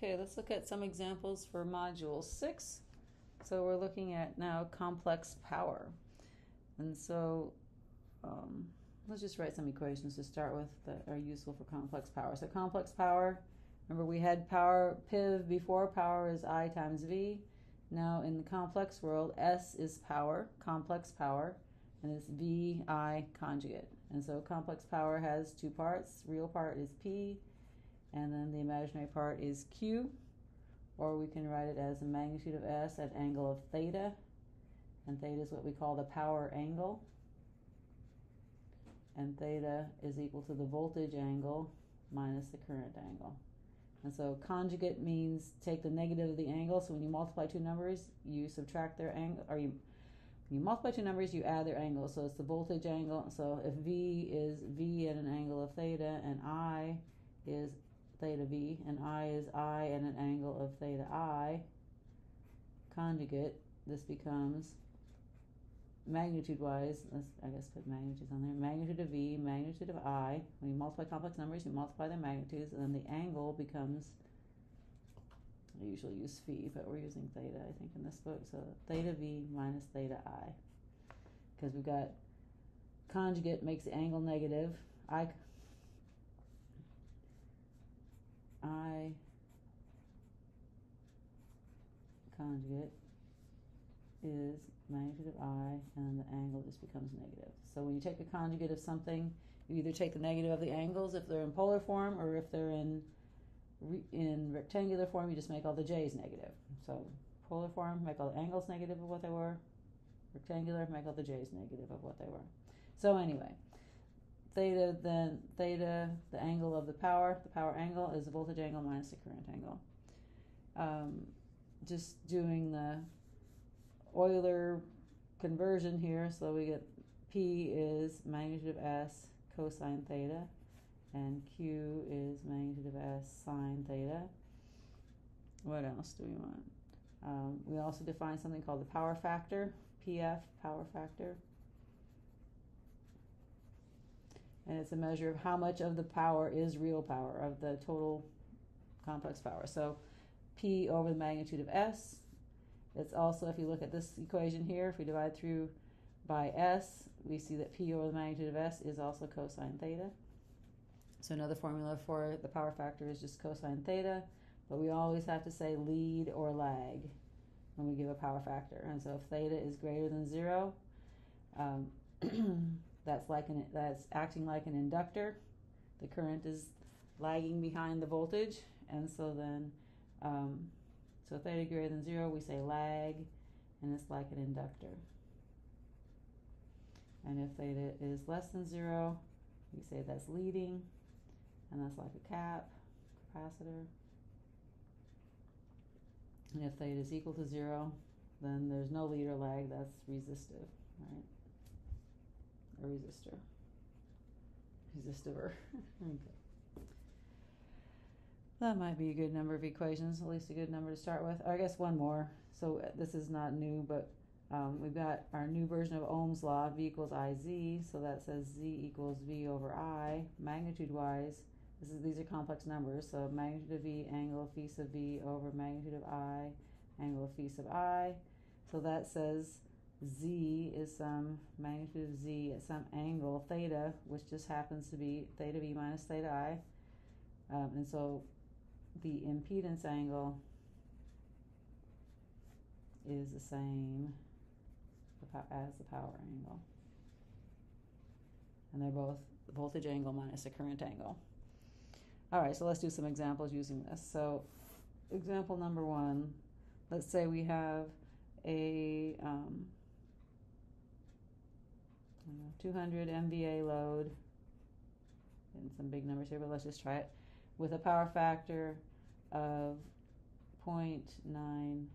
Okay, let's look at some examples for Module 6. So we're looking at now complex power. And so let's just write some equations to start with that are useful for complex power. So complex power, remember we had power, PIV before, power is I times V. Now in the complex world, S is power, complex power, and it's VI conjugate. And so complex power has two parts. Real part is P, and then the imaginary part is Q, or we can write it as the magnitude of S at angle of theta, and theta is what we call the power angle, and theta is equal to the voltage angle minus the current angle. And so conjugate means take the negative of the angle, so when you multiply two numbers, you subtract their angle, or you multiply two numbers, you add their angle, so it's the voltage angle. So if V is V at an angle of theta, and I is theta V, and I is I at an angle of theta I, conjugate, this becomes magnitude-wise, let's, I guess, put magnitudes on there, magnitude of V, magnitude of I. When you multiply complex numbers, you multiply their magnitudes, and then the angle becomes, I usually use phi, but we're using theta, I think, in this book, so theta V minus theta I. Because we've got conjugate makes the angle negative, I conjugate is magnitude of I, and the angle just becomes negative. So when you take a conjugate of something, you either take the negative of the angles if they're in polar form, or if they're in rectangular form, you just make all the j's negative. So polar form, make all the angles negative of what they were. Rectangular, make all the j's negative of what they were. So anyway, theta, the angle of the power angle is the voltage angle minus the current angle. Just doing the Euler conversion here, so we get P is magnitude of S cosine theta, and Q is magnitude of S sine theta. What else do we want? We also define something called the power factor, PF, power factor. And it's a measure of how much of the power is real power, of the total complex power. So P over the magnitude of S. It's also, if you look at this equation here, if we divide through by S, we see that P over the magnitude of S is also cosine theta. So another formula for the power factor is just cosine theta, but we always have to say lead or lag when we give a power factor. And so if theta is greater than 0, that's acting like an inductor. The current is lagging behind the voltage, and so then so theta greater than 0, we say lag, and it's like an inductor. And if theta is less than 0, we say that's leading, and that's like a capacitor. And if theta is equal to 0, then there's no lead or lag, that's resistive, right? A resistor. Resistor. Okay. That might be a good number of equations, at least a good number to start with. I guess one more. So this is not new, but we've got our new version of Ohm's law, V equals IZ. So that says Z equals V over I. Magnitude-wise, these are complex numbers. So magnitude of V, angle of phi sub V over magnitude of I, angle of phi sub I. So that says Z is some magnitude of Z at some angle, theta, which just happens to be theta V minus theta I. And so the impedance angle is the same as the power angle. And they're both the voltage angle minus the current angle. All right, so let's do some examples using this. So example number 1, let's say we have a 200 MVA load, and some big numbers here, but let's just try it, with a power factor of 0.90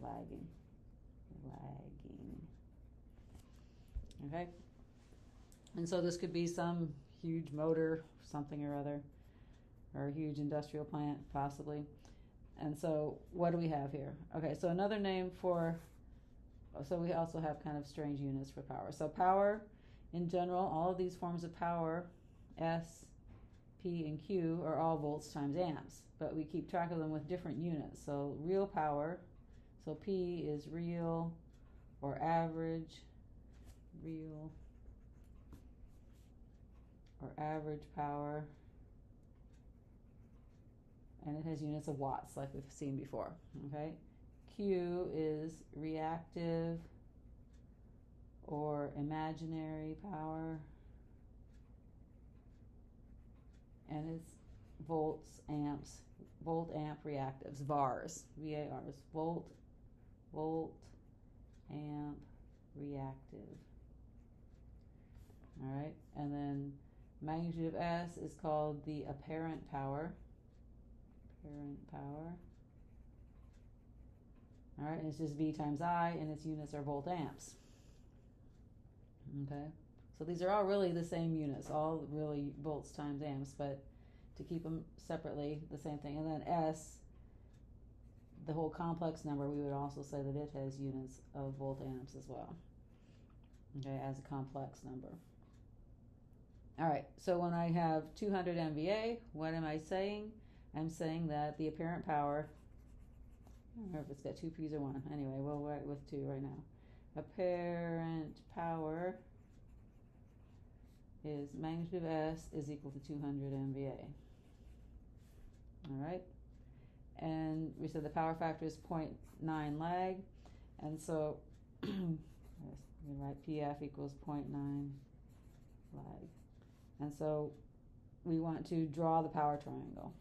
lagging. Okay? And so this could be some huge motor, something or other, or a huge industrial plant, possibly. And so what do we have here? Okay, so another name for, so we also have kind of strange units for power. So power, in general, all of these forms of power, S, P, P and Q are all volts times amps, but we keep track of them with different units. So real power, so P is real or average, real or average power, and it has units of watts like we've seen before, okay? Q is reactive or imaginary power, and it's volts, amps, volt, amp, reactives, VARs, VARs, volt, amp, reactive. All right, and then magnitude of S is called the apparent power. All right, and it's just V times I, and its units are volt amps. Okay, so these are all really the same units, all really volts times amps, but to keep them separately, the same thing. And then S, the whole complex number, we would also say that it has units of volt amps as well, okay, as a complex number. All right, so when I have 200 MVA, what am I saying? I'm saying that the apparent power, I don't know if it's got two P's or one. Anyway, we'll write with two right now. Apparent power is magnitude of S is equal to 200 MVA. All right, and we said the power factor is 0.9 lag, and so we write PF equals 0.9 lag, and so we want to draw the power triangle.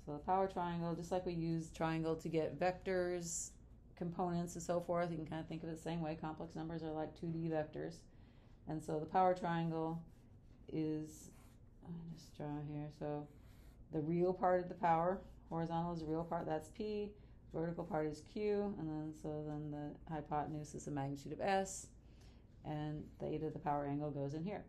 So the power triangle, just like we use triangle to get vectors, components, and so forth, you can kind of think of it the same way. Complex numbers are like 2D vectors. And so the power triangle is, I'll just draw here, so the real part of the power, horizontal is the real part, that's P, vertical part is Q, and then the hypotenuse is the magnitude of S, and theta, the power angle, goes in here.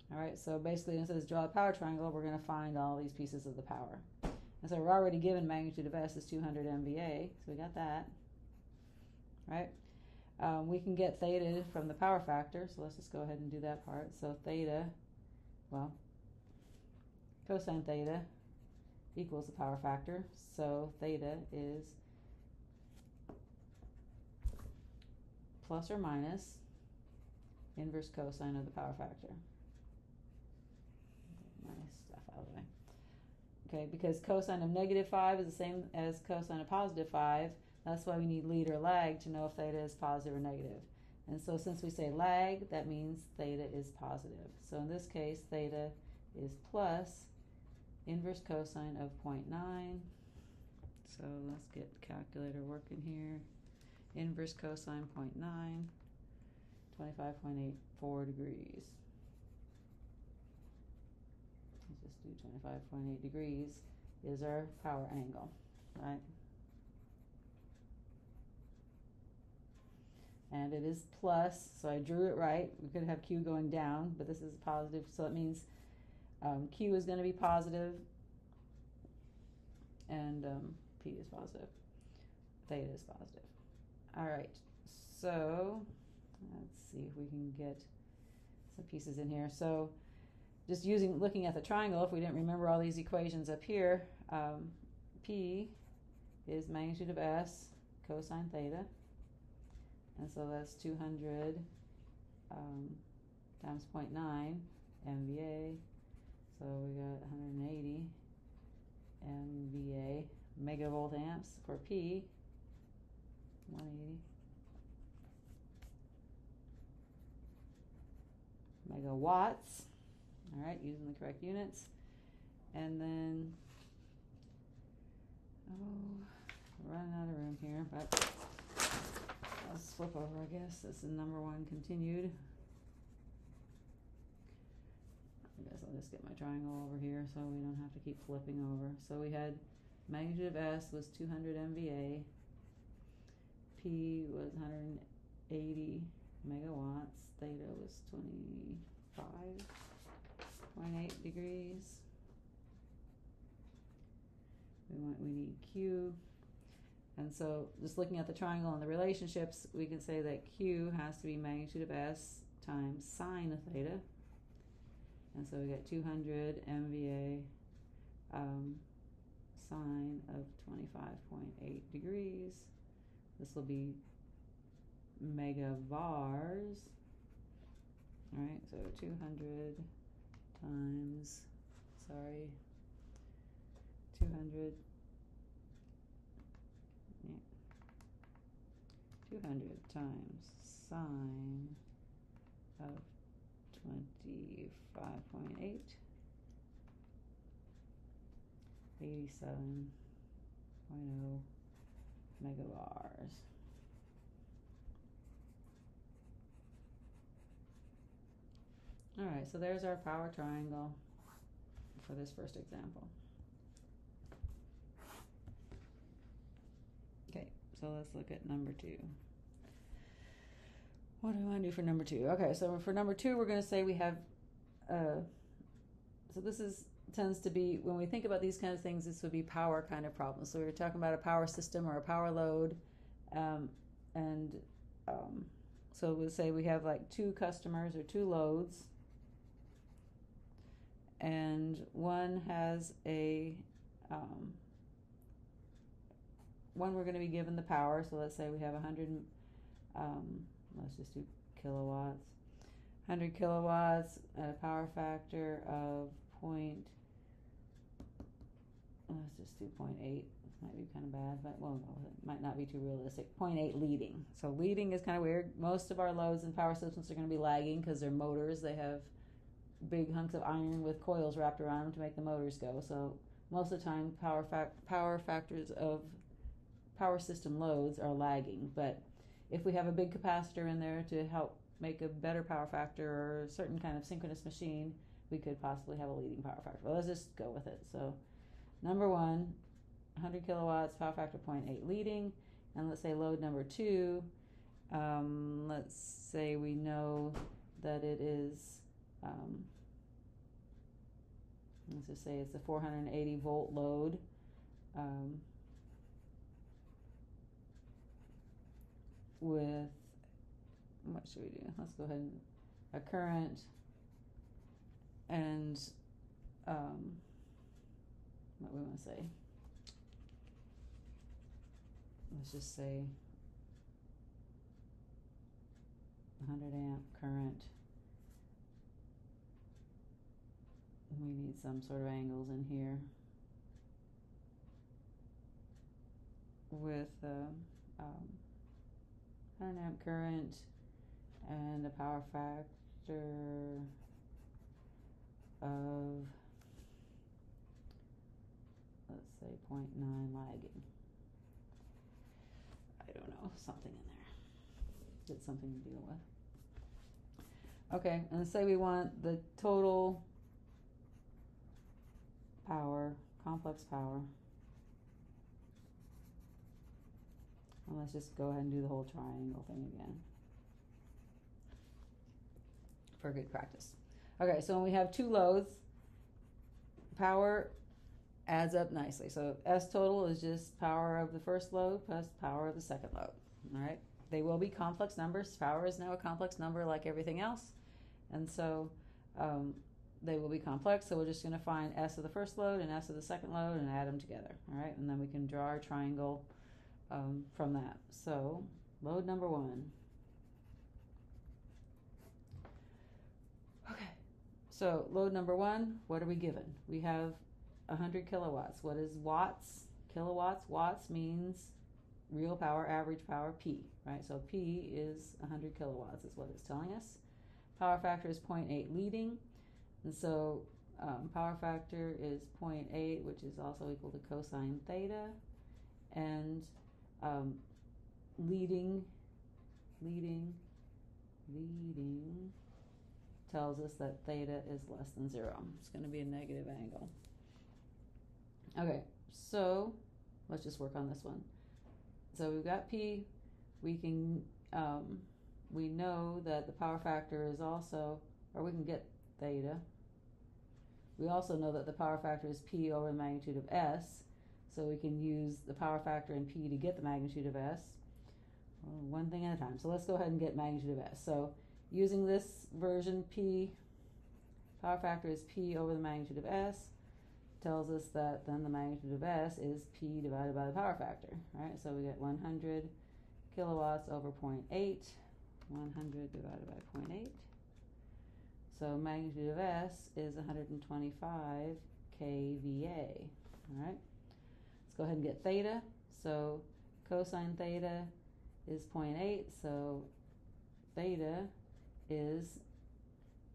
All right, so basically instead of draw a power triangle, we're going to find all these pieces of the power. And so we're already given magnitude of S is 200 MVA, so we got that, right? We can get theta from the power factor, so let's just go ahead and do that part. So theta, well, cosine theta equals the power factor, so theta is plus or minus inverse cosine of the power factor. Okay, because cosine of -5 is the same as cosine of +5. That's why we need lead or lag to know if theta is positive or negative. And so since we say lag, that means theta is positive. So in this case, theta is plus inverse cosine of 0.9. So let's get the calculator working here. Inverse cosine 0.9, 25.84 degrees. Just do 25.8 degrees is our power angle, right? And it is plus, so I drew it right. We could have Q going down, but this is positive, so that means Q is going to be positive, and P is positive. Theta is positive. All right, so let's see if we can get some pieces in here. So just looking at the triangle, if we didn't remember all these equations up here, P is magnitude of S cosine theta, and so that's 200 times 0.9 MVA, so we got 180 MVA, megavolt amps for P, 180 megawatts. All right, using the correct units. And then, we're running out of room here, but let's flip over, I guess. This is number 1 continued. I guess I'll just get my triangle over here so we don't have to keep flipping over. So we had magnitude of S was 200 MVA. P was 180 megawatts. Theta was 25.8 degrees. We need Q. And so just looking at the triangle and the relationships, we can say that Q has to be magnitude of S times sine of theta. And so we get 200 MVA sine of 25.8 degrees. This will be megavars. All right, so 200 times, 200, yeah, 200 times sine of 25.8, 87.0 megavars. All right, so there's our power triangle for this first example. Okay, so let's look at number 2. What do I want to do for number 2? Okay, so for number 2, we're going to say we have, so this tends to be, when we think about these kind of things, this would be power kind of problems. So we're talking about a power system or a power load, so we'll say we have like 2 customers or 2 loads, and one has one we're going to be given the power. So let's say we have 100, let's just do kilowatts, 100 kilowatts at a power factor of let's just do 0.8. Might be kind of bad, but well, it might not be too realistic. 0.8 leading. So leading is kind of weird. Most of our loads and power systems are going to be lagging because they're motors. They have big hunks of iron with coils wrapped around them to make the motors go. So most of the time, power factors of power system loads are lagging. But if we have a big capacitor in there to help make a better power factor or a certain kind of synchronous machine, we could possibly have a leading power factor. Well, let's just go with it. So number 1, 100 kilowatts, power factor 0.8 leading. And let's say load number 2, let's say we know that it is, let's just say it's a 480 volt load. With, what should we do? Let's go ahead and a current and what we want to say. Let's just say 100 amp current. We need some sort of angles in here with 100 amp current and a power factor of, let's say 0.9 lagging. I don't know, something in there. It's something to deal with. Okay, and say we want the total power, complex power. And let's just go ahead and do the whole triangle thing again for good practice. Okay, so when we have 2 loads, power adds up nicely. So S total is just power of the first load plus power of the second load. All right, they will be complex numbers. Power is now a complex number like everything else, and so they will be complex. So we're just going to find S of the first load and S of the second load and add them together. All right, and then we can draw our triangle from that. So load number 1. Okay, so load number 1, what are we given? We have 100 kilowatts. What is watts? Kilowatts. Watts means real power, average power, P, right? So P is 100 kilowatts is what it's telling us. Power factor is 0.8 leading, and so power factor is 0.8, which is also equal to cosine theta, and leading tells us that theta is less than 0. It's going to be a negative angle. Okay, so let's just work on this one. So we've got P. We can we know that the power factor is also, or we can get theta. We also know that the power factor is P over the magnitude of S. So we can use the power factor in P to get the magnitude of S. One thing at a time. So let's go ahead and get magnitude of S. So using this version, P, power factor is P over the magnitude of S, tells us that then the magnitude of S is P divided by the power factor, right? So we get 100 kilowatts over 0.8, 100 divided by 0.8. So magnitude of S is 125 kVA, all right? Let's go ahead and get theta. So cosine theta is 0.8, so theta is,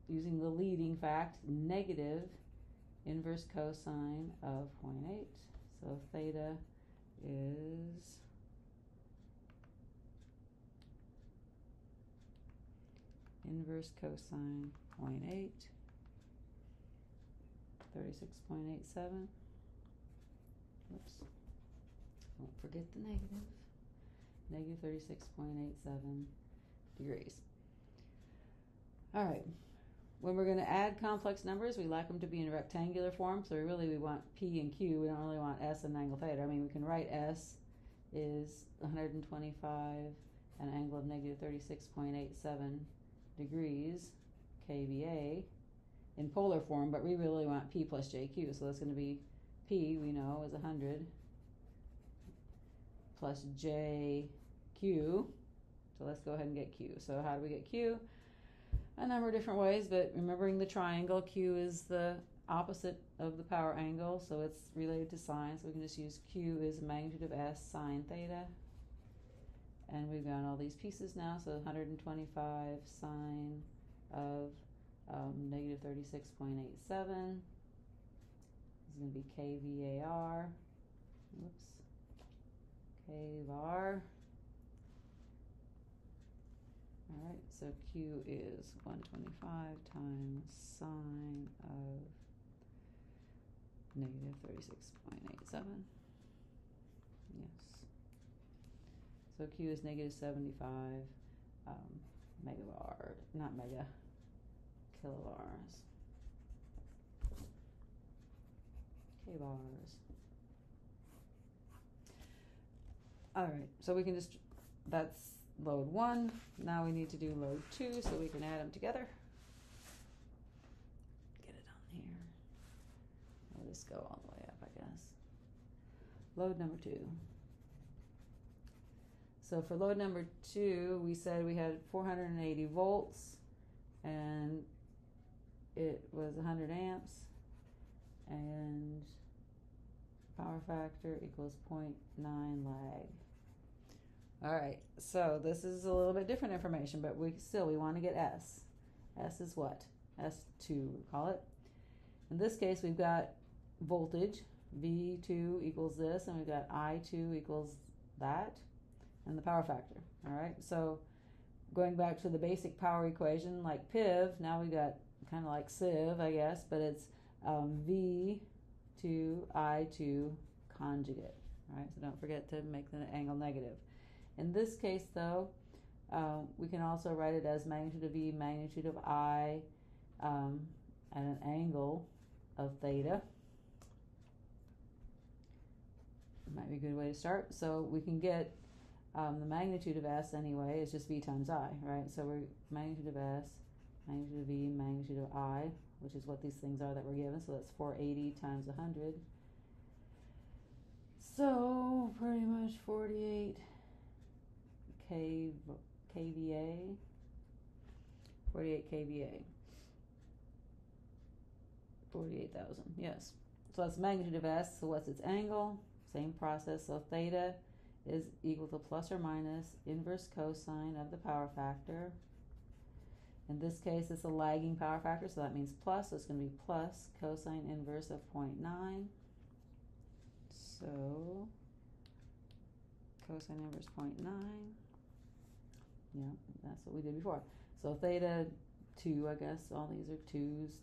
using the leading fact, negative inverse cosine of 0.8. So theta is inverse cosine 0.8, 36.87. Oops. Don't forget the negative. Negative 36.87 degrees. All right. When we're going to add complex numbers, we like them to be in rectangular form. So we want P and Q. We don't really want S and angle theta. I mean, we can write S is 125 at an angle of negative 36.87 degrees kVA in polar form, but we really want P plus JQ. So that's going to be P, we know, is 100 plus JQ. So let's go ahead and get Q. So how do we get Q? A number of different ways, but remembering the triangle, Q is the opposite of the power angle, so it's related to sine, so we can just use Q is magnitude of S sine theta. And we've got all these pieces now, so 125 sine of negative 36.87 is going to be kVAR. Whoops. kVAR. All right, so Q is 125 times sine of negative 36.87. Yes. So Q is negative 75 megavar, not mega, kilobars. K-bars. All right, so we can just, that's load 1. Now we need to do load 2 so we can add them together. Get it on here. I'll just go all the way up, I guess. Load number 2. So for load number 2, we said we had 480 volts and it was 100 amps and power factor equals 0.9 lag. All right, so this is a little bit different information, but we want to get S. S is what? S2, we call it. In this case, we've got voltage, V2 equals this, and we've got I2 equals that, and the power factor. All right, so going back to the basic power equation, like PIV, now we've got kind of like sieve, I guess, but it's V2 I2 conjugate. All right, so don't forget to make the angle negative. In this case, though, we can also write it as magnitude of V, magnitude of I, at an angle of theta. Might be a good way to start. So we can get the magnitude of S anyway. It's just V times I, right? So we're magnitude of S, magnitude of V, magnitude of I, which is what these things are that we're given. So that's 480 times 100. So pretty much 48 kVA, 48 kVA, 48,000, yes. So that's magnitude of S, so what's its angle? Same process, so theta is equal to plus or minus inverse cosine of the power factor. In this case, it's a lagging power factor, so that means plus, so it's going to be plus cosine inverse of 0.9. So cosine inverse 0.9. Yeah, that's what we did before. So theta 2, I guess, all these are twos.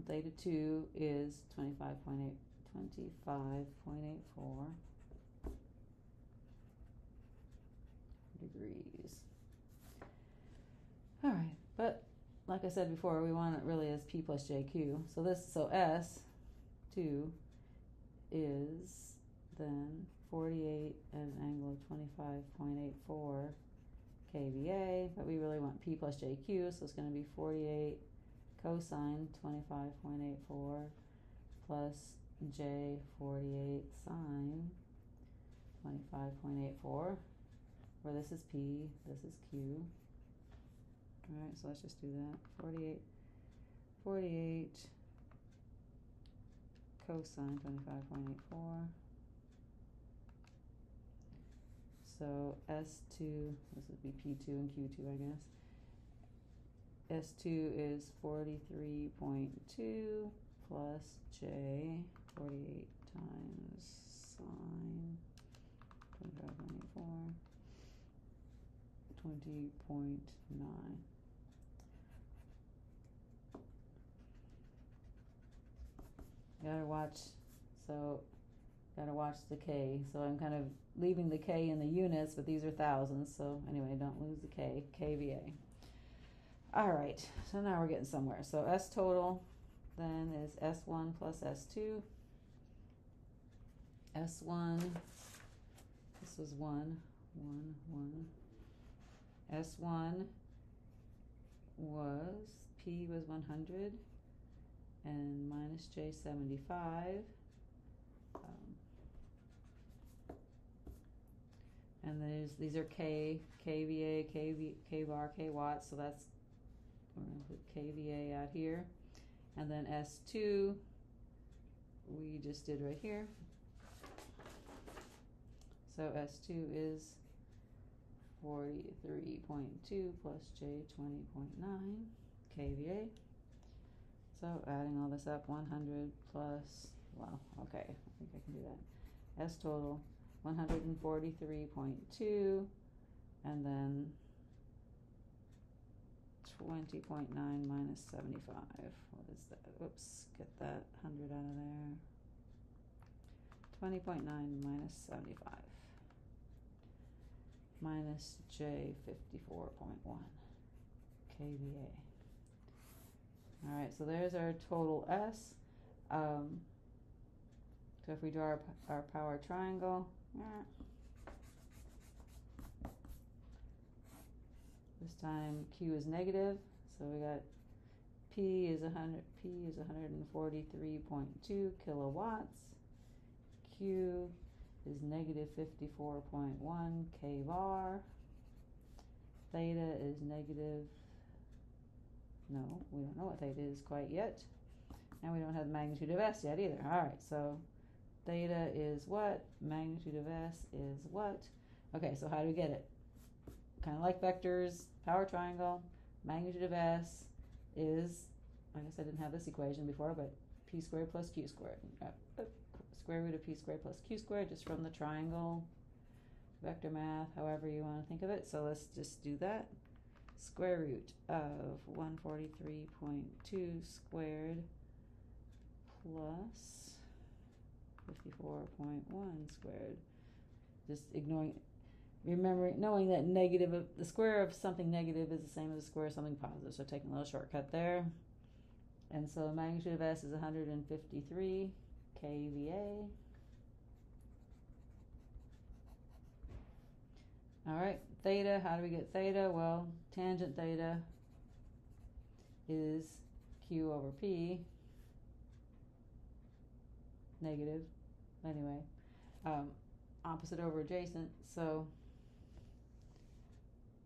Theta 2 is 25.84 degrees. All right, but like I said before, we want it really as P plus JQ. So S2 is then 48 at an angle of 25.84 kVA, but we really want P plus JQ, so it's going to be 48 cosine 25.84 plus J 48 sine 25.84, where this is P, this is Q. Alright, so let's just do that. 48 cosine 25.84. So S2, this would be P2 and Q2, I guess. S2 is 43.2 plus J, 48 times sine 25.84, 20.9. Gotta watch the K. So I'm kind of leaving the K in the units, but these are thousands. So anyway, don't lose the K, kVA. All right, so now we're getting somewhere. So S total then is S1 plus S2. S1, this was 1. S1 was, P was 100 and minus J 75. And these are K, kVA, K bar, K watts, so that's, we're going to put kVA out here. And then S2, we just did right here. So S2 is 43.2 plus J 20.9 kVA. So adding all this up, 100 plus, well, okay, I think I can do that. S total, 143.2, and then 20.9 minus 75. What is that? Oops, get that 100 out of there. 20.9 minus 75. Minus J 54.1 kVA. All right, so there's our total S. So if we draw our power triangle, this time Q is negative, so we got P is 143.2 kilowatts. Q is negative 54.1 kvar. Theta is negative, no, we don't know what theta is quite yet. And we don't have the magnitude of S yet either. All right, so theta is what? Magnitude of S is what? Okay, so how do we get it? Kind of like vectors, power triangle, magnitude of S is, I guess I didn't have this equation before, but P squared plus Q squared. Square root of P squared plus Q squared, just from the triangle, vector math, however you want to think of it. So let's just do that. Square root of 143.2 squared plus 54.1 squared. Just ignoring, remembering, knowing that the square of something negative is the same as the square of something positive. So taking a little shortcut there. And so the magnitude of S is 153 kVA. All right, theta, how do we get theta? Well, tangent theta is Q over P, negative, anyway, opposite over adjacent, so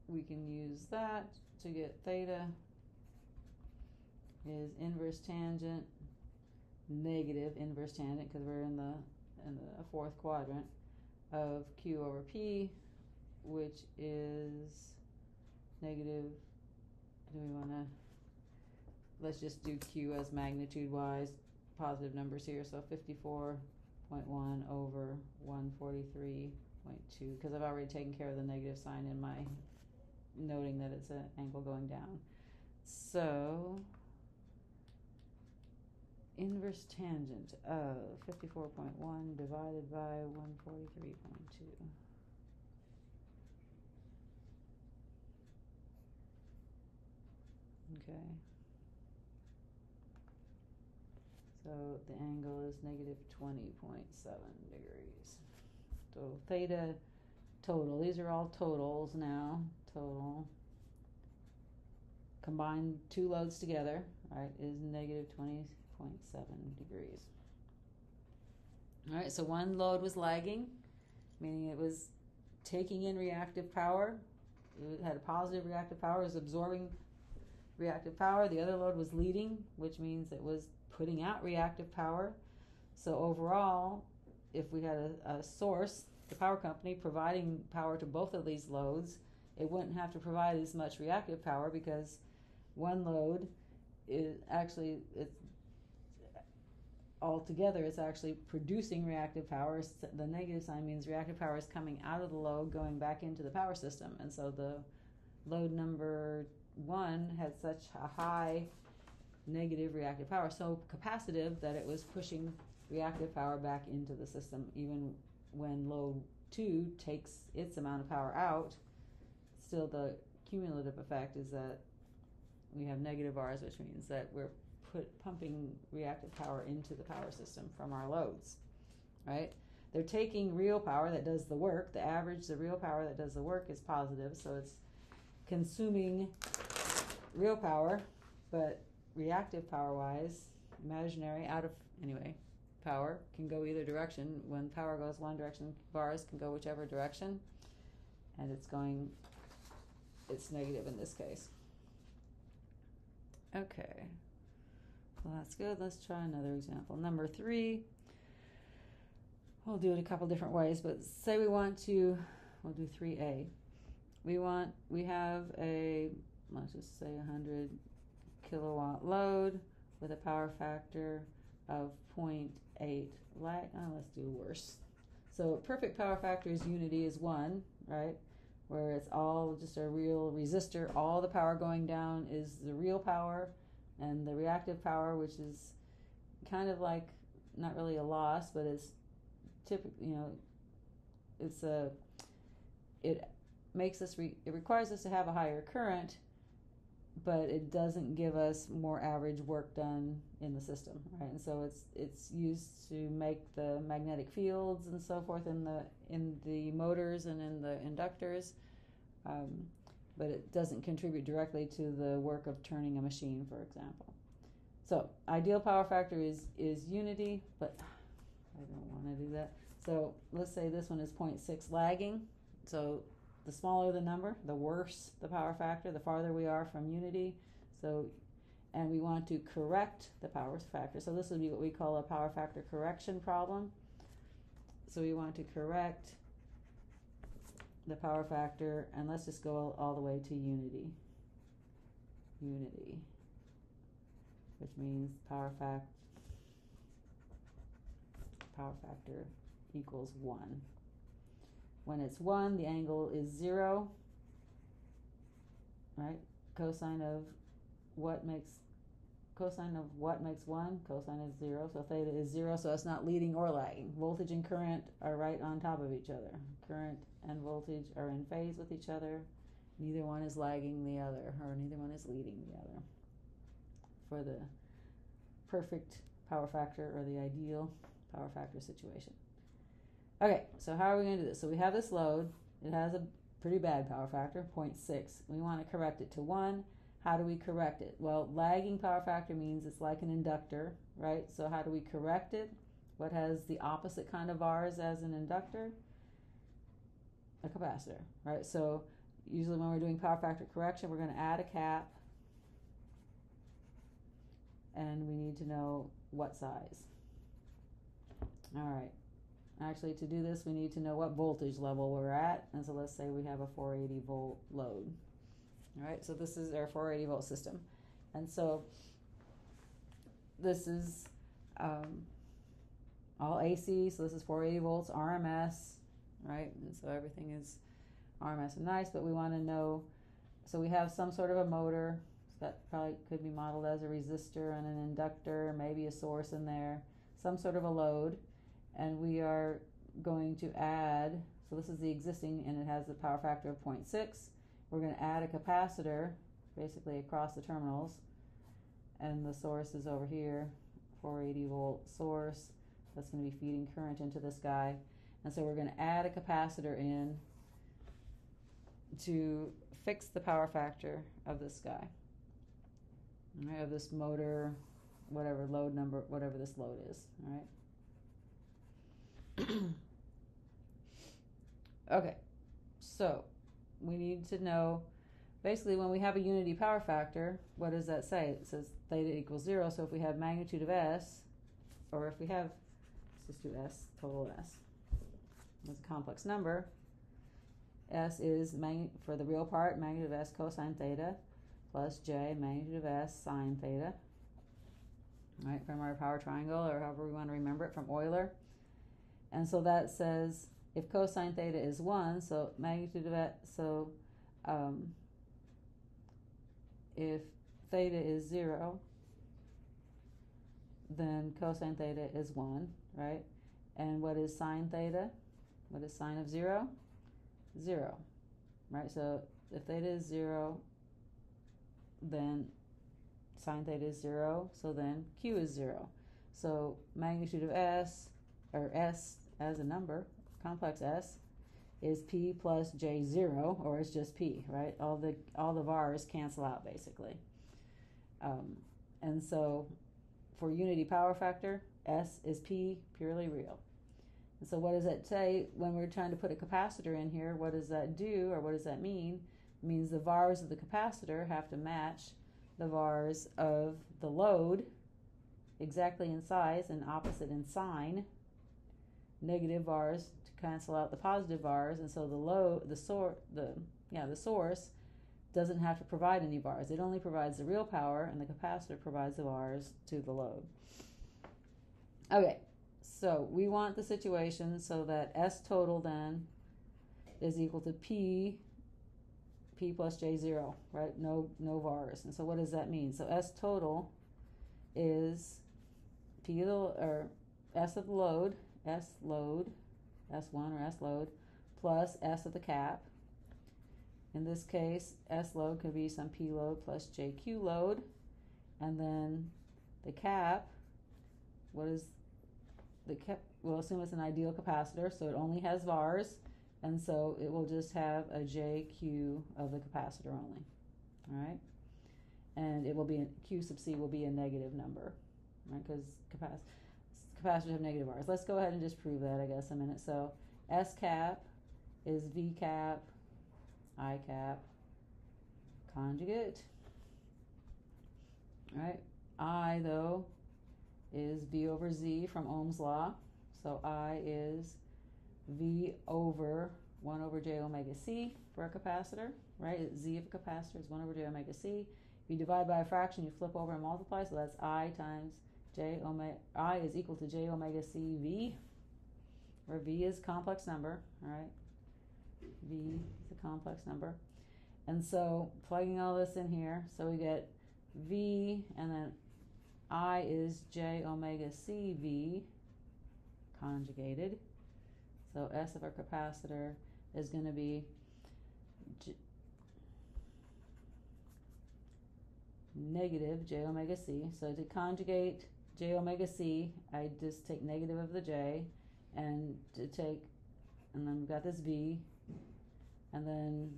we can use that to get theta is inverse tangent, negative inverse tangent, because we're in the fourth quadrant, of Q over P, which is negative, do we want to, let's just do Q as magnitude wise, positive numbers here, so 54.1 over 143.2, because I've already taken care of the negative sign in my noting that it's an angle going down. So inverse tangent of 54.1 divided by 143.2. Okay. So the angle is negative 20.7 degrees. So theta total, these are all totals now. total, combine two loads together, right, is negative 20.7 degrees. All right, so one load was lagging, meaning it was taking in reactive power. It had a positive reactive power, it was absorbing reactive power. The other load was leading, which means it was putting out reactive power. So overall, if we had a source, the power company, providing power to both of these loads, it wouldn't have to provide as much reactive power because one load is actually, altogether it's actually producing reactive power. The negative sign means reactive power is coming out of the load, going back into the power system. And so the load number 1 had such a high negative reactive power, so capacitive, that it was pushing reactive power back into the system. Even when load 2 takes its amount of power out, still the cumulative effect is that we have negative R's, which means that we're pumping reactive power into the power system from our loads, right? They're taking real power that does the work. The average, the real power that does the work is positive, so it's consuming real power, but reactive power-wise, imaginary, power can go either direction. When power goes one direction, bars can go whichever direction, and it's negative in this case. Okay, well that's good. Let's try another example. Number 3, we'll do it a couple different ways, but say we'll do 3A. We have a, let's just say 100 kilowatt load with a power factor of 0.8 lag. Let's do worse. So perfect power factor is unity is 1, right? Where it's all just a real resistor. All the power going down is the real power, and the reactive power, which is kind of like not really a loss, but it's typically, it makes us it requires us to have a higher current, but it doesn't give us more average work done in the system, right? And so it's used to make the magnetic fields and so forth in the motors and in the inductors, but it doesn't contribute directly to the work of turning a machine, for example. So ideal power factor is unity, but I don't want to do that. So let's say this one is 0.6 lagging. So the smaller the number, the worse the power factor, the farther we are from unity. So, and we want to correct the power factor. So this would be what we call a power factor correction problem. So we want to correct the power factor, and let's just go all the way to unity. Unity, which means power factor equals 1. When it's 1, the angle is 0, right? Cosine of what makes 1? Cosine of 0. So theta is 0, so it's not leading or lagging. Voltage and current are right on top of each other. Current and voltage are in phase with each other. Neither one is lagging the other, or neither one is leading the other. For the perfect power factor, or the ideal power factor situation. Okay, so how are we going to do this? So we have this load. It has a pretty bad power factor, 0.6. We want to correct it to 1. How do we correct it? Well, lagging power factor means it's like an inductor, right? So how do we correct it? What has the opposite kind of R's as an inductor? A capacitor, right? So usually when we're doing power factor correction, we're going to add a cap, and we need to know what size. All right. Actually, to do this, we need to know what voltage level we're at. And so let's say we have a 480 volt load. All right, so this is our 480 volt system. And so this is all AC, so this is 480 volts, RMS, right? And so everything is RMS and nice, but we want to know, so we have some sort of a motor. So that probably could be modeled as a resistor and an inductor, maybe a source in there, some sort of a load. And we are going to add, so this is the existing, and it has the power factor of 0.6. We're going to add a capacitor basically across the terminals, and the source is over here, 480 volt source. That's going to be feeding current into this guy. And so we're going to add a capacitor in to fix the power factor of this guy, right, of this motor, whatever load number, whatever this load is, all right? Okay, so we need to know, basically when we have a unity power factor, what does that say? It says theta equals 0, so if we have magnitude of S, or if we have, let's just do S, total S, as a complex number, S is, for the real part, magnitude of S cosine theta plus J, magnitude of S sine theta, right, from our power triangle, or however we want to remember it, from Euler. And so that says if cosine theta is 1, so magnitude of S, so if theta is 0, then cosine theta is 1, right? And what is sine theta? What is sine of 0? 0, right? So if theta is 0, then sine theta is 0, so then Q is 0. So magnitude of S, or S as a number, complex S, is P plus J0, or it's just P, right? All the vars cancel out, basically. And so for unity power factor, S is P, purely real. And so what does that say when we're trying to put a capacitor in here? What does that do, or what does that mean? It means the vars of the capacitor have to match the vars of the load exactly in size and opposite in sign. Negative vars to cancel out the positive vars, and so the source doesn't have to provide any vars. It only provides the real power, and the capacitor provides the vars to the load. Okay, so we want the situation so that S total then is equal to P plus J0, right? No vars. And so what does that mean? So S total is P of the, or S of the load, S load, S1 or S load, plus S of the cap. In this case, S load could be some P load plus JQ load. And then the cap, what is the cap? We'll assume it's an ideal capacitor, so it only has vars, and so it will just have a JQ of the capacitor only, all right? And it will be, Q sub C will be a negative number, right, because capacitors have negative vars. Let's go ahead and just prove that, I guess, a minute. So S cap is V cap, I cap, conjugate, all right? I, though, is V over Z from Ohm's law. So I is V over 1 over J omega C for a capacitor, right? Z of a capacitor is 1 over J omega C. If you divide by a fraction, you flip over and multiply, so that's I times J omega, I is equal to J omega C V, where V is complex number, all right? V is a complex number. And so plugging all this in here, so we get V, and then I is J omega C V conjugated. So S of our capacitor is going to be negative J omega C. So to conjugate J omega C, I just take negative of the J, and to take, and then we've got this V, and then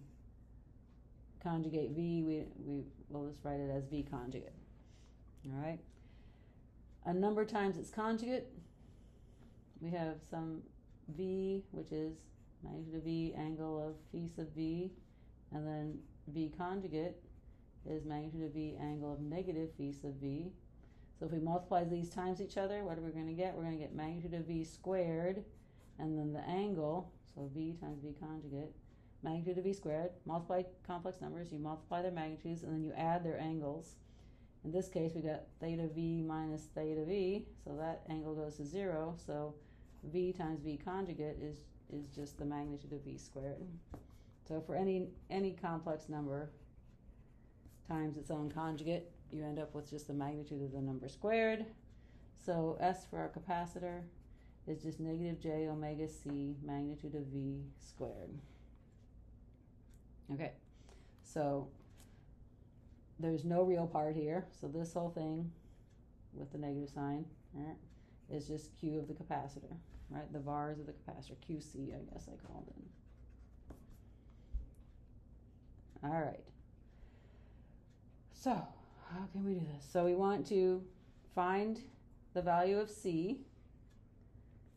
conjugate V, we'll just write it as V conjugate. All right. A number times its conjugate, we have some V, which is magnitude of V, angle of phi sub V, and then V conjugate is magnitude of V, angle of negative phi sub V. So if we multiply these times each other, what are we going to get? We're going to get magnitude of V squared, and then the angle, so V times V conjugate, magnitude of V squared, multiply complex numbers, you multiply their magnitudes, and then you add their angles. In this case, we got theta V minus theta V, so that angle goes to 0, so V times V conjugate is just the magnitude of V squared. So for any complex number times its own conjugate, you end up with just the magnitude of the number squared. So S for our capacitor is just negative J omega C magnitude of V squared. Okay, so there's no real part here, so this whole thing with the negative sign, right, is just Q of the capacitor, right? The vars of the capacitor, QC, I guess I called it. All right. So how can we do this? So we want to find the value of C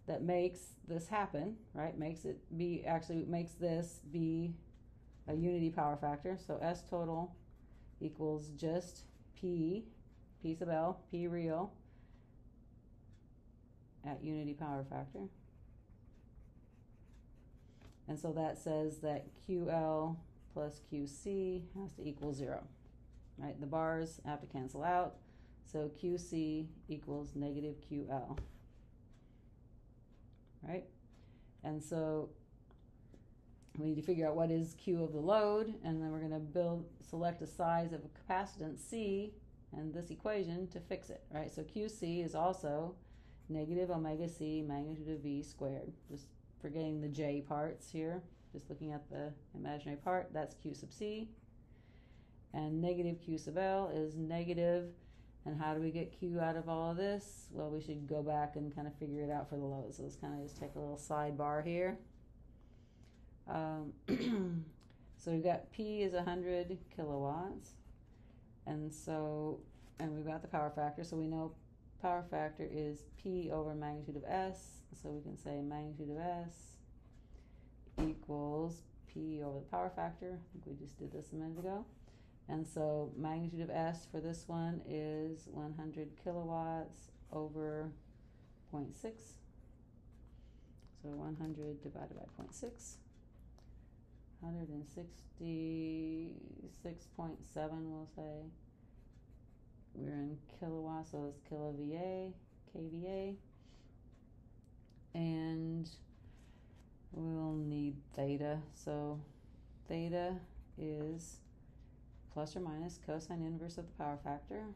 that makes this happen, right? Makes this be a unity power factor. So S total equals just P sub L, P real at unity power factor. And so that says that QL plus QC has to equal 0, right? The bars have to cancel out. So QC equals negative QL, right? And so we need to figure out what is Q of the load, and then we're going to select a size of a capacitance C and this equation to fix it, right? So QC is also negative omega C magnitude of V squared. Just forgetting the J parts here, just looking at the imaginary part, that's Q sub C. And negative Q sub L is negative. And how do we get Q out of all of this? Well, we should go back and kind of figure it out for the load. So let's kind of just take a little sidebar here. So we've got P is 100 kilowatts. And we've got the power factor. So we know power factor is P over magnitude of S. So we can say magnitude of S equals P over the power factor. I think we just did this a minute ago. And so magnitude of S for this one is 100 kilowatts over 0.6. So 100 divided by 0.6. 166.7, we'll say. We're in kilowatts, so it's kVA. And we'll need theta. So theta is plus or minus cosine inverse of the power factor.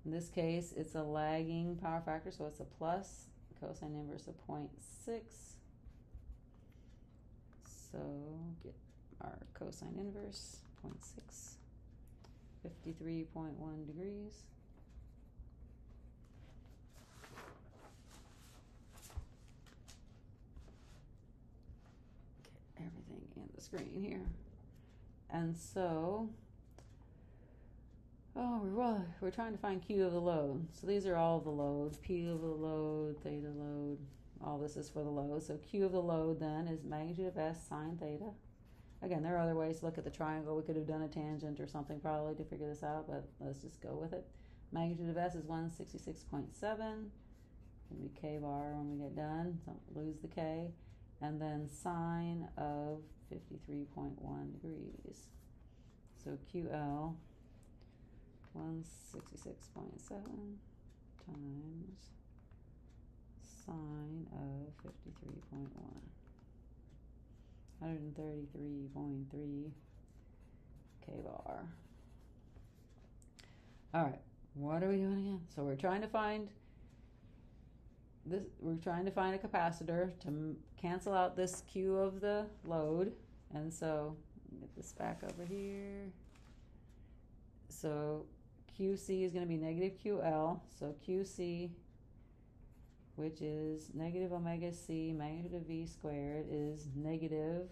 In this case, it's a lagging power factor, so it's a plus cosine inverse of 0.6. So get our cosine inverse, 0.6, 53.1 degrees. Get everything in the screen here. And so, we're trying to find Q of the load. So these are all of the loads, P of the load, theta load, all this is for the load. So Q of the load then is magnitude of S sine theta. Again, there are other ways to look at the triangle. We could have done a tangent or something probably to figure this out, but let's just go with it. Magnitude of S is 166.7. It'll be K bar when we get done, don't lose the K. And then sine of 53.1 degrees. So QL 166.7 times sine of 53.1. 133.3 K bar. All right, what are we doing again? So we're trying to find this. We're trying to find a capacitor to cancel out this Q of the load, and so get this back over here. So QC is going to be negative QL. So QC, which is negative omega C magnitude of V squared, is negative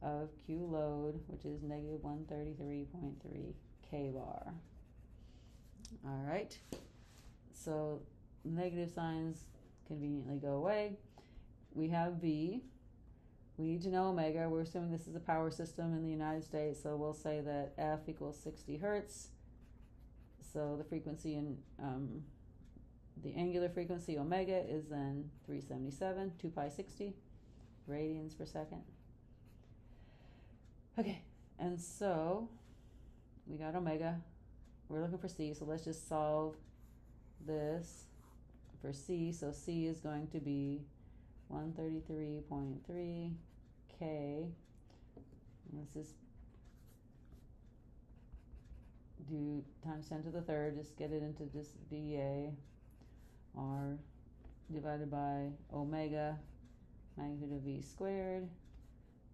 of Q load, which is negative 133.3 K bar. All right. So negative signs conveniently go away. We have V. We need to know omega. We're assuming this is a power system in the United States, so we'll say that F equals 60 hertz. So the frequency in the angular frequency omega is then 377, 2 pi 60 radians per second. Okay, and so we got omega. We're looking for C, so let's just solve this for C. So C is going to be 133.3 K. Let's just do times 10 to the third, just get it into just VA, R divided by omega magnitude of V squared,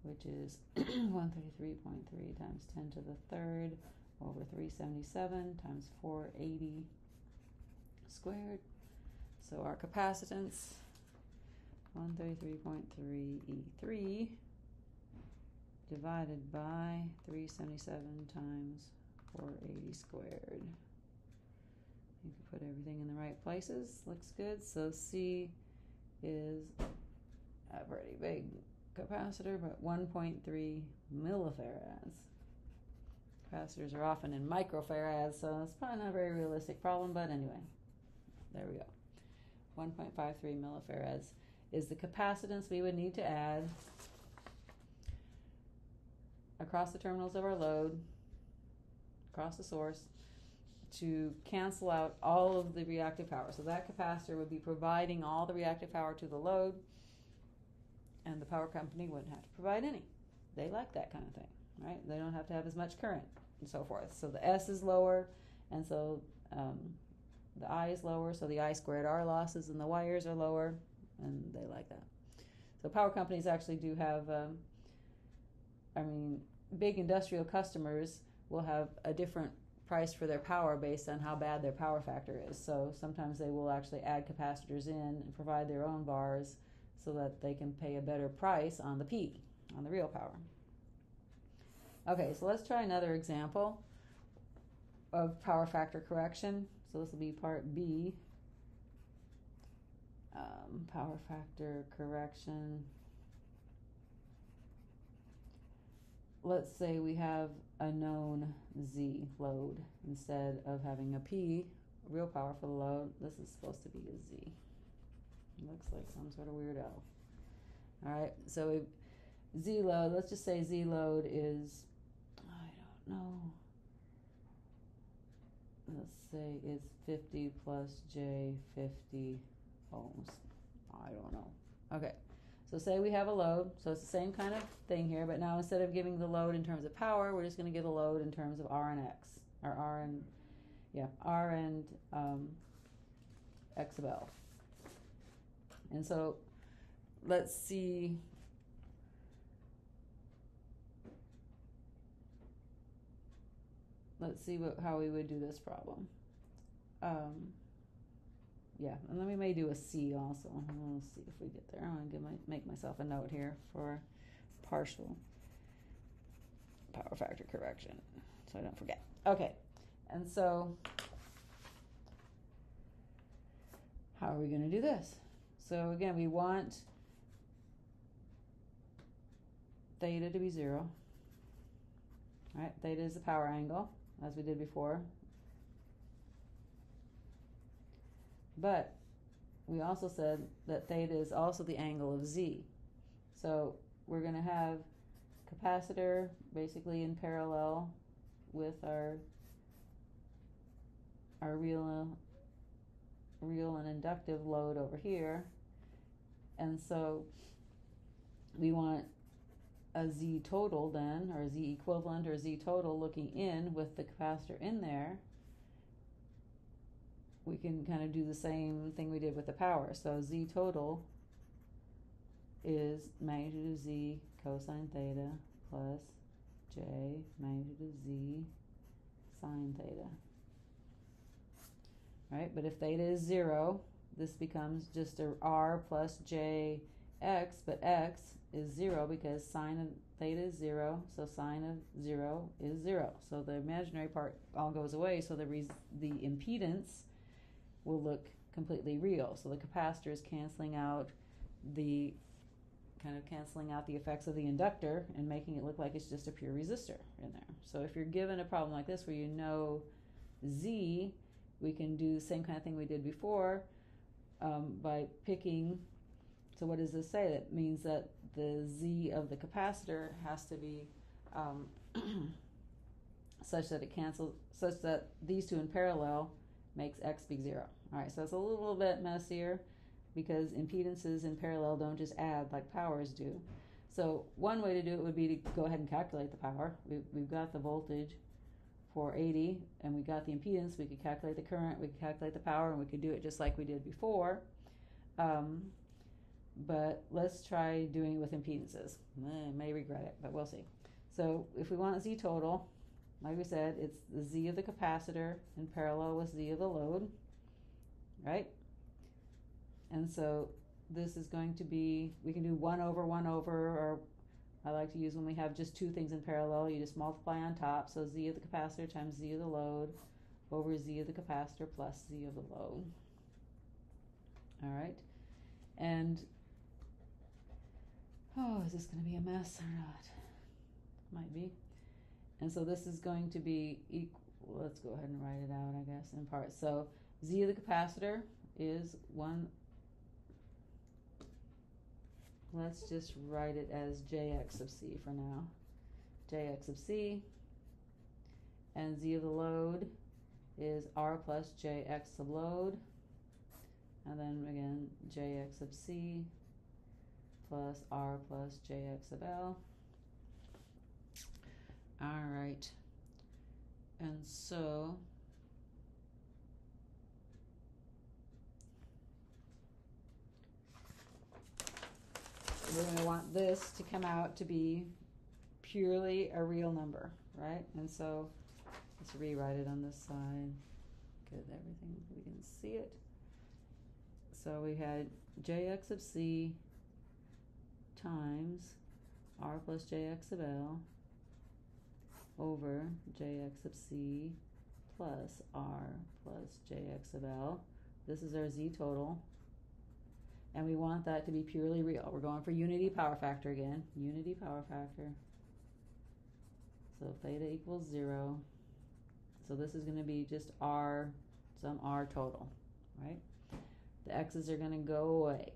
which is 133.3 times 10 to the third over 377 times 480 squared. So our capacitance, 133.3 E3 divided by 377 times 480 squared. You can put everything in the right places. Looks good. So C is a pretty big capacitor, but 1.3 millifarads. Capacitors are often in microfarads, so it's probably not a very realistic problem, but anyway, there we go. 1.53 millifarads is the capacitance we would need to add across the terminals of our load, across the source, to cancel out all of the reactive power. So that capacitor would be providing all the reactive power to the load, and the power company wouldn't have to provide any. They like that kind of thing, right? They don't have to have as much current and so forth. So the S is lower, and so the I is lower, so the I squared R losses and the wires are lower, and they like that. So power companies actually do have, big industrial customers will have a different price for their power based on how bad their power factor is. So sometimes they will actually add capacitors in and provide their own bars so that they can pay a better price on the P, on the real power. Okay, so let's try another example of power factor correction. So this will be part B. Power factor correction. Let's say we have a known Z load instead of having a P, real power for the load. This is supposed to be a Z. It looks like some sort of weird L. All right, so Z load, let's just say Z load is, I don't know, let's say it's 50 plus J 50 ohms. I don't know. Okay. So say we have a load, so it's the same kind of thing here, but now instead of giving the load in terms of power, we're just going to give the load in terms of R and X, or R and X of L. And so let's see how we would do this problem. And then we may do a C also. We'll see if we get there. I'm going to make myself a note here for partial power factor correction so I don't forget. Okay, and so how are we going to do this? So again, we want theta to be 0. All right, theta is the power angle, as we did before. But we also said that theta is also the angle of Z. So we're going to have capacitor basically in parallel with our real and inductive load over here. And so we want a Z total then, or Z equivalent or Z total looking in with the capacitor in there. We can kind of do the same thing we did with the power. So Z total is magnitude of Z cosine theta plus J magnitude of Z sine theta. Right? But if theta is 0, this becomes just a R plus J X, but X is 0 because sine of theta is 0, so sine of 0 is 0. So the imaginary part all goes away, so the impedance will look completely real. So the capacitor is canceling out the effects of the inductor and making it look like it's just a pure resistor in there. So if you're given a problem like this where you know Z, we can do the same kind of thing we did before by picking. So what does this say? That means that the Z of the capacitor has to be such that these two in parallel makes X be 0. All right, so it's a little bit messier because impedances in parallel don't just add like powers do. So one way to do it would be to go ahead and calculate the power. We've got the voltage for 80, and we got the impedance. We could calculate the current, we could calculate the power, and we could do it just like we did before. But let's try doing it with impedances. I may regret it, but we'll see. So if we want Z total, like we said, it's the Z of the capacitor in parallel with Z of the load, right? And so this is going to be, we can do 1 over 1 over, or I like to use when we have just two things in parallel, you just multiply on top. So Z of the capacitor times Z of the load over Z of the capacitor plus Z of the load. All right. And, oh, is this going to be a mess or not? Might be. And so this is going to be equal. Let's go ahead and write it out, I guess, in parts. So Z of the capacitor is 1. Let's just write it as Jx of C for now. Jx of C. And Z of the load is R plus Jx of load. And then again, Jx of C plus R plus Jx of L. All right. And so we're going to want this to come out to be purely a real number, right? And so let's rewrite it on this side. Get everything, we can see it. So we had Jx of C times R plus Jx of L over Jx of C plus R plus Jx of L. This is our Z total. And we want that to be purely real. We're going for unity power factor again. Unity power factor. So theta equals 0. So this is going to be just R, some R total, right? The X's are going to go away.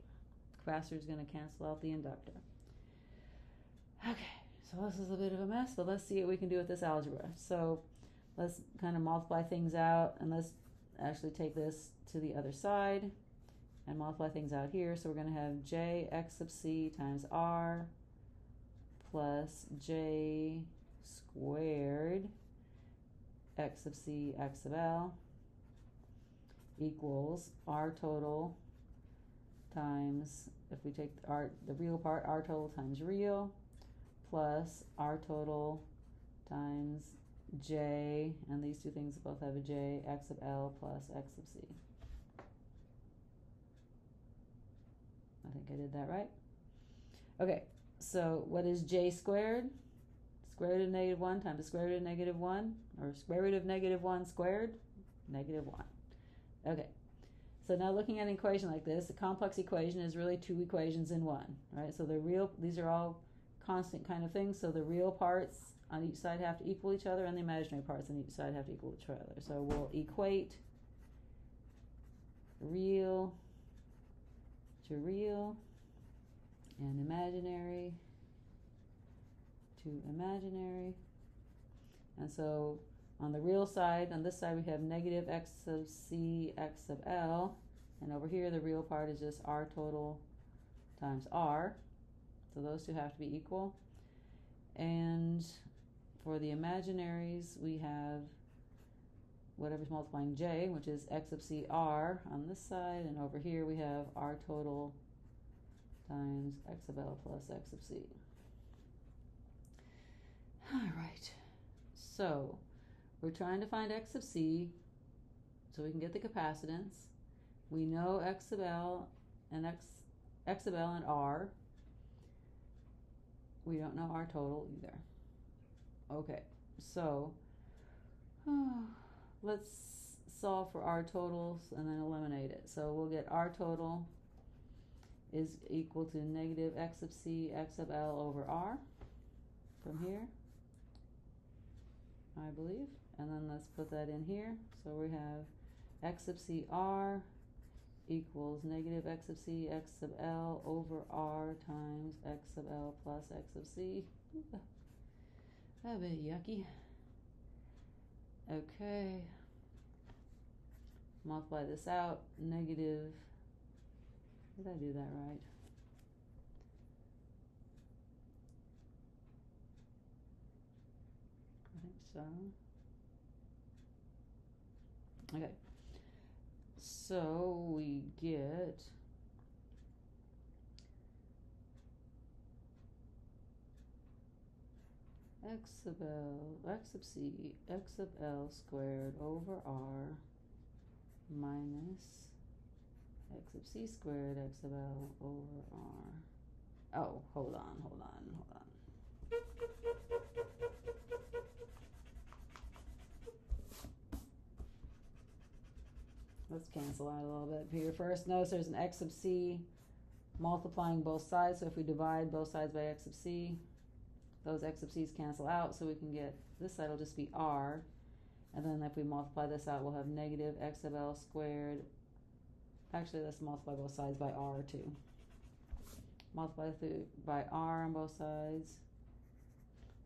The capacitor is going to cancel out the inductor. Okay, so this is a bit of a mess, but let's see what we can do with this algebra. So let's kind of multiply things out, and let's actually take this to the other side and multiply things out here. So we're going to have Jx of C times R plus J squared X of C, X of L equals R total times, if we take the real part, R total times real, plus R total times J, and these two things both have a J, X of L plus X of C. I think I did that right. Okay, so what is J squared? Square root of negative 1 times the square root of negative 1, or square root of negative 1 squared, negative 1. Okay, so now looking at an equation like this, a complex equation is really two equations in one, right? So these are all constant kind of things, so the real parts on each side have to equal each other, and the imaginary parts on each side have to equal each other. So we'll equate real to real and imaginary to imaginary. And so on the real side, on this side, we have negative X of C, X of L, and over here the real part is just R total times R. So those two have to be equal. And for the imaginaries, we have whatever's multiplying J, which is X of C R on this side, and over here we have R total times X of L plus X of C. All right, so we're trying to find X of C so we can get the capacitance. We know X of L and X of L and R. We don't know R total either. Okay, so let's solve for R totals and then eliminate it. So we'll get R total is equal to negative X of C, X of L over R from here, I believe. And then let's put that in here. So we have X of C R equals negative X of C, X of L over R times X of L plus X of C. A bit yucky. Okay. Multiply this out. Negative. Did I do that right? I think so. Okay. So we get X of C, X of L squared over R minus X of C squared, X of L over R. Oh, hold on. let's cancel out a little bit here first. Notice there's an x sub c multiplying both sides. So if we divide both sides by x sub c, those x sub c's cancel out. So we can get, this side will just be r. And then if we multiply this out, we'll have negative x sub l squared. Actually, let's multiply both sides by r too. Multiply through by r on both sides.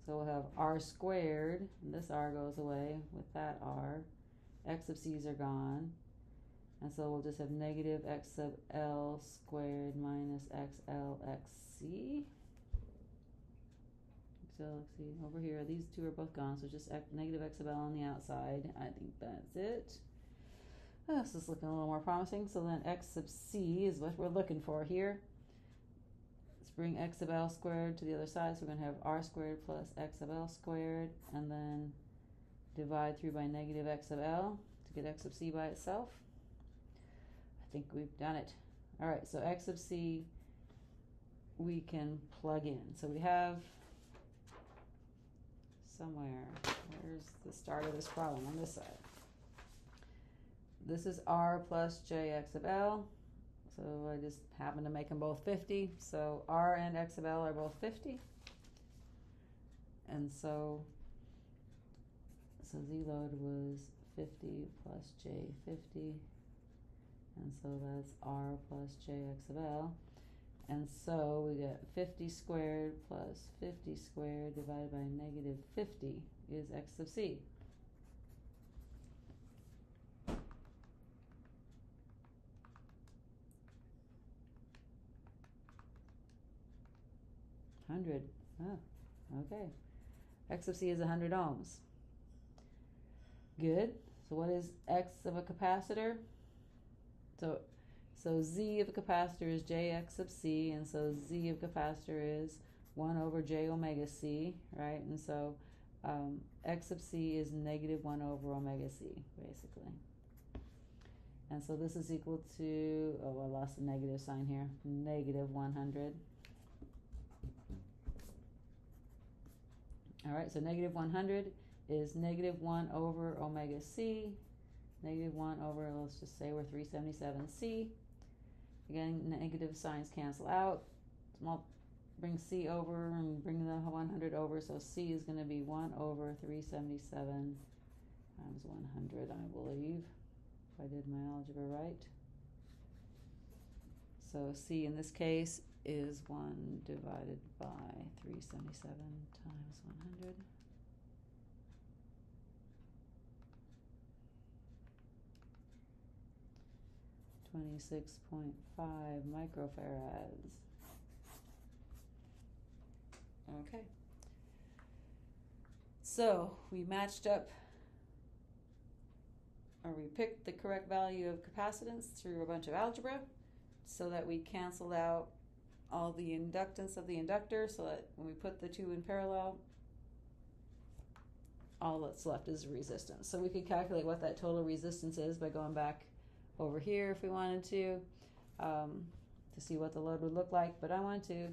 So we'll have r squared, and this r goes away with that r. X sub c's are gone. And so we'll just have negative x sub l squared minus xlxc. XLXC over here. These two are both gone, so just negative x sub l on the outside. I think that's it. Oh, this is looking a little more promising. So then x sub c is what we're looking for here. Let's bring x sub l squared to the other side. So we're going to have r squared plus x sub l squared, and then divide through by negative x sub l to get x sub c by itself. I think we've done it. All right, so x sub c we can plug in. So we have somewhere, where's the start of this problem on this side? This is r plus j x sub l. So I just happen to make them both 50. So r and x sub l are both 50. And so z load was 50 plus j 50. And so that's r plus j x sub l. And so we get 50 squared plus 50 squared divided by negative 50 is x sub c. $100. Oh, okay. X sub c is 100 ohms. Good. So what is x of a capacitor? So z of a capacitor is jx sub c, and so z of capacitor is 1 over j omega c, right? And so x sub c is negative 1 over omega c, basically. And so this is equal to, oh, I lost the negative sign here, negative 100. All right, so negative 100 is negative 1 over omega c, negative 1 over, let's just say we're 377c. Again, negative signs cancel out. Bring c over and bring the 100 over, so c is going to be 1 over 377 times 100, I believe, if I did my algebra right. So c in this case is 1 divided by 377 times 100. .5 microfarads. Okay. So we matched up, or we picked the correct value of capacitance through a bunch of algebra so that we canceled out all the inductance of the inductor, so that when we put the two in parallel, all that's left is resistance. So we could calculate what that total resistance is by going back over here if we wanted to see what the load would look like. But I want to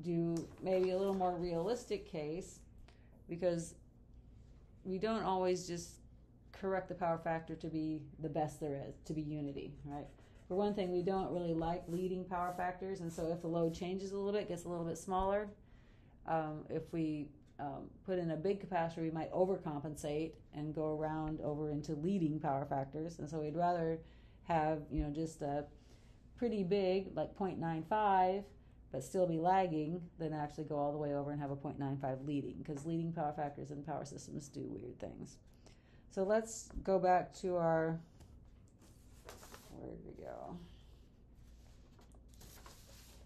do maybe a little more realistic case, because we don't always just correct the power factor to be the best there is, to be unity, right? For one thing, we don't really like leading power factors, and so if the load changes a little bit, gets a little bit smaller, if we put in a big capacitor, we might overcompensate and go around over into leading power factors. And so we'd rather have, just a pretty big, like 0.95, but still be lagging, than actually go all the way over and have a 0.95 leading, because leading power factors in power systems do weird things. So let's go back to our, where did we go?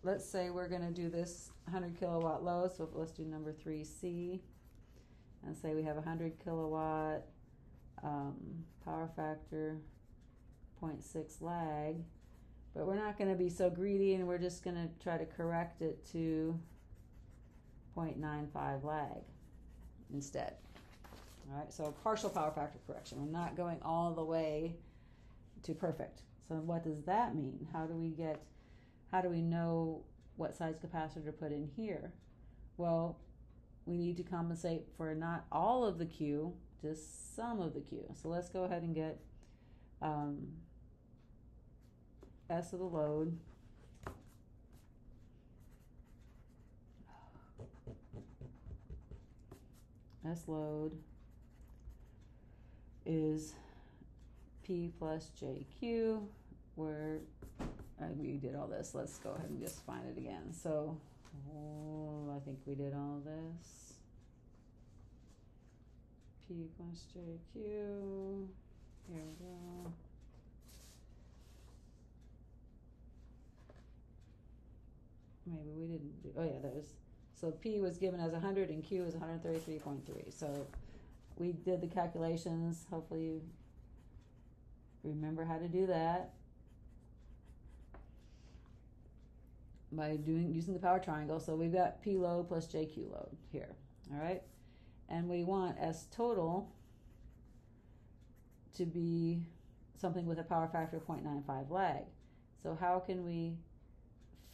Let's say we're going to do this 100 kilowatt load, so let's do number 3C, and say we have 100 kilowatt power factor, 0.6 lag, but we're not going to be so greedy, and we're just going to try to correct it to 0.95 lag instead. All right, so partial power factor correction. We're not going all the way to perfect. So what does that mean? How do we know what size capacitor to put in here? Well, we need to compensate for not all of the Q, just some of the Q. So let's go ahead and get S of the load S load is P plus JQ, where we did all this. Let's go ahead and just find it again. So, I think we did all this. P plus JQ, here we go. Maybe we didn't do, oh yeah, so P was given as 100 and Q is 133.3. So we did the calculations. Hopefully you remember how to do that by using the power triangle. So we've got P load plus JQ load here, all right? And we want S total to be something with a power factor of 0.95 lag. So how can we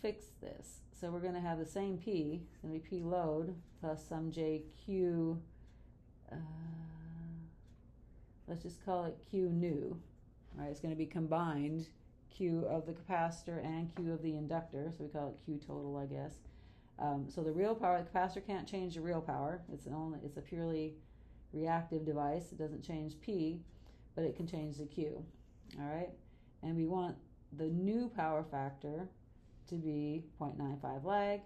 fix this? So we're going to have the same P, it's going to be P load plus some JQ, let's just call it Q new, right? It's going to be combined Q of the capacitor and Q of the inductor, so we call it Q total, I guess. So the real power, the capacitor can't change the real power. It's a purely reactive device. It doesn't change P, but it can change the Q, all right? And we want the new power factor to be 0.95 lag,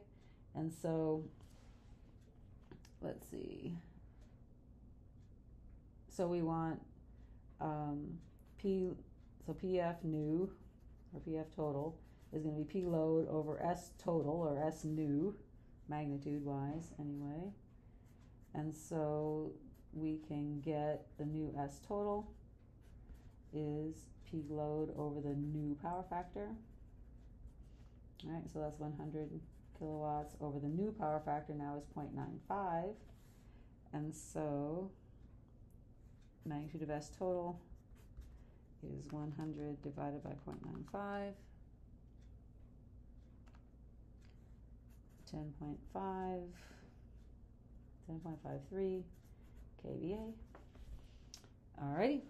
and so let's see. So we want PF new, or PF total, is going to be P load over S total, or S new, magnitude-wise anyway. And so we can get the new S total is P load over the new power factor. All right, so that's 100 kilowatts over the new power factor now is 0.95. And so magnitude of S total is 100 divided by 0.95, 10.53 kVA. Alrighty,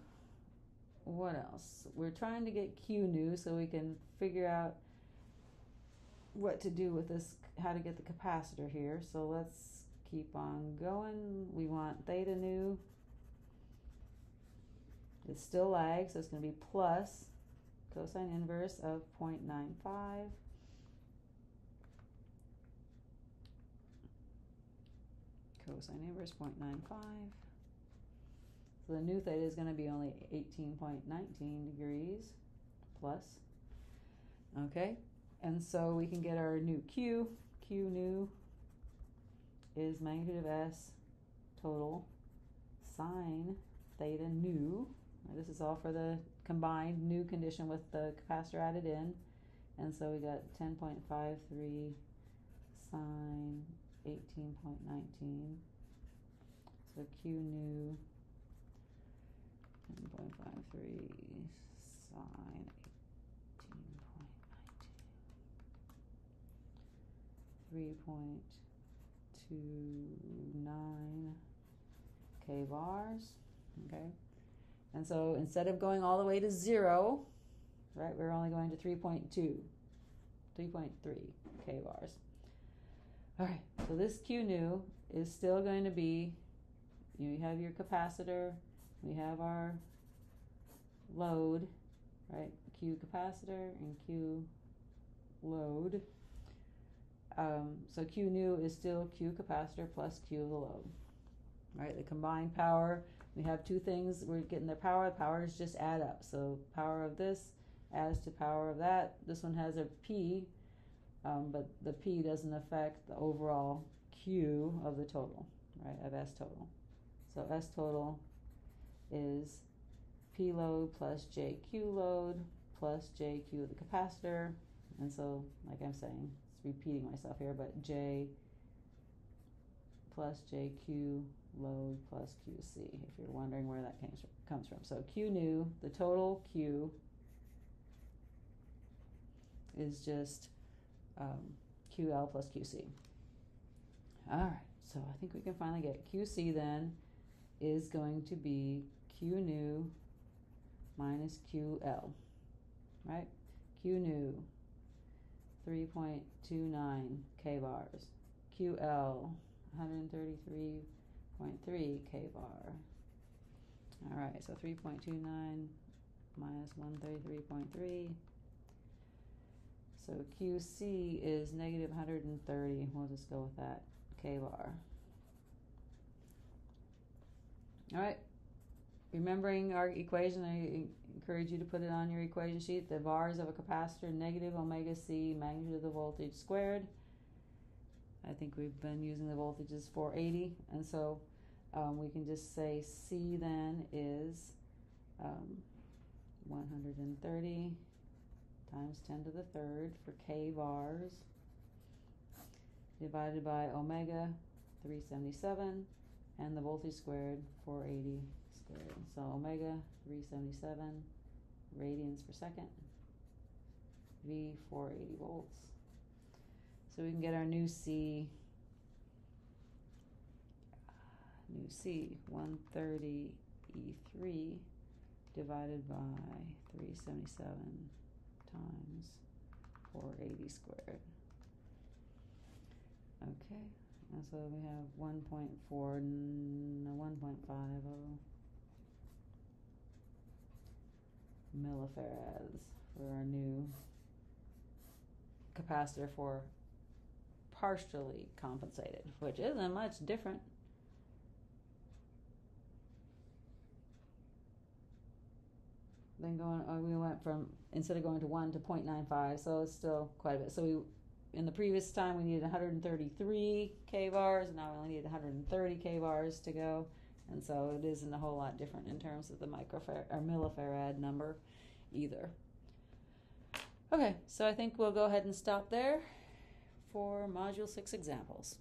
what else? We're trying to get Q new so we can figure out what to do with this, how to get the capacitor here. So let's keep on going. We want theta new. It's still lag, so it's going to be plus cosine inverse of 0.95. Cosine inverse 0.95. So the new theta is going to be only 18.19 degrees plus. Okay, and so we can get our new Q. Q new is magnitude of S total sine theta new. This is all for the combined new condition with the capacitor added in. And so we got 10.53 sine 18.19. So Q new 10.53 sine 18.19. 3.29 kVars. Okay. And so instead of going all the way to 0, right, we're only going to 3.3 kVars. All right, so this Q new is still going to be, you have your capacitor, we have our load, right, Q capacitor and Q load. So Q new is still Q capacitor plus Q of the load. All right, the combined power, we have two things, we're getting the powers just add up. So power of this adds to power of that. This one has a P, but the P doesn't affect the overall Q of the total, right, of S total. So S total is P load plus JQ load plus JQ of the capacitor. And so, like I'm saying, it's repeating myself here, but J plus JQ load plus QC, if you're wondering where that comes from. So Q new, the total Q is just QL plus QC. All right, so I think we can finally get QC then is going to be Q new minus QL, right? Q new, 3.29 kbars. QL, 133.3 kbar. All right, so 3.29 minus 133.3. So QC is negative 130. We'll just go with that, kbar. All right, remembering our equation, I encourage you to put it on your equation sheet. The vars of a capacitor, negative omega C, magnitude of the voltage squared. I think we've been using the voltages 480, and so we can just say C then is 130 times 10 to the third for k vars divided by omega 377 and the voltage squared 480 squared. So omega 377 radians per second, V 480 volts. So we can get our new C 130 E3 divided by 377 times 480 squared. Okay, and so we have 1.50 millifarads for our new capacitor for partially compensated, which isn't much different. Then we went from, instead of going to 1 to 0.95, so it's still quite a bit. So in the previous time we needed 133 kbars, now we only need 130 kbars to go, and so it isn't a whole lot different in terms of the millifarad number either. Okay, so I think we'll go ahead and stop there for Module 6 examples.